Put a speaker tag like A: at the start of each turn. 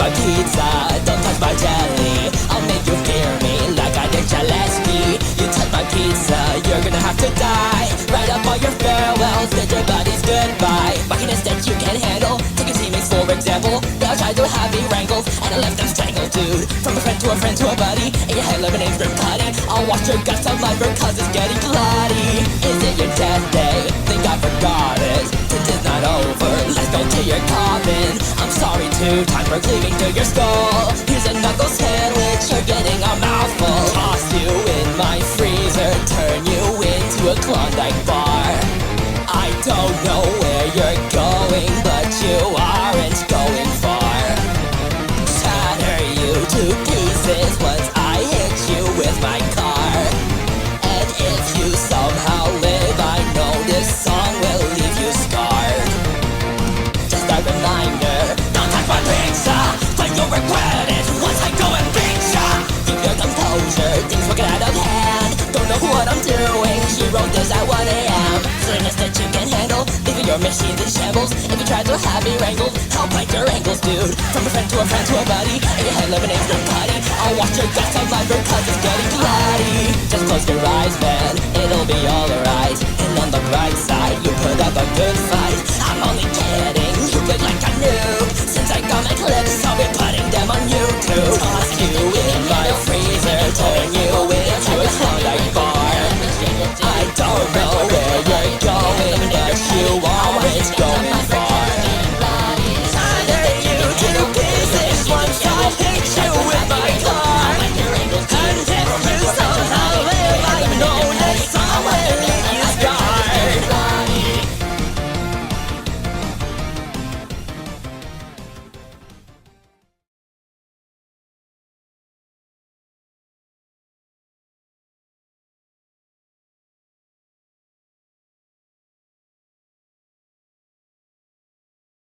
A: my pizza, don't touch my jelly. I'll make you fear me like I did Jaleski. You touch my pizza, you're gonna have to die. Write up all your farewells, bid your buddies goodbye. Wackiness that you can't handle, take your teammates for example. They all tried to have me wrangled, and I left them strangled, dude. From a friend to a friend to a buddy, and your head lemonade from cutty. I'll wash your guts out my cause it's getting clotty. Is it your death day? Think I forgot it. This is not over, let's go to your coffin. I'm sorry too, time for cleaving to your skull. Here's a knuckle sandwich, you're getting a mouthful. Toss you in my freezer, turn you into a Klondike bar. I don't know where you're going, but you aren't going far. Shatter you to pieces once I hit you with my car. And if you somehow live, I know this song will leave you scarred. Just a reminder, don't touch my pizza, but you'll regret it once I go and beat ya. Keep your composure, things will get out of hand. Don't know what I'm doing, she wrote this at 1 a.m. Silliness that you can handle, leaving your machines in shambles. If you try to have me wrangled, I'll bite your ankles, dude. From a friend to a friend to a buddy, and your head lemonade from cutty. I'll wash your guts out my cause it's getting cloudy. Just close your eyes, man, it'll be alright. And on the bright side, you put up a good fight. I'm only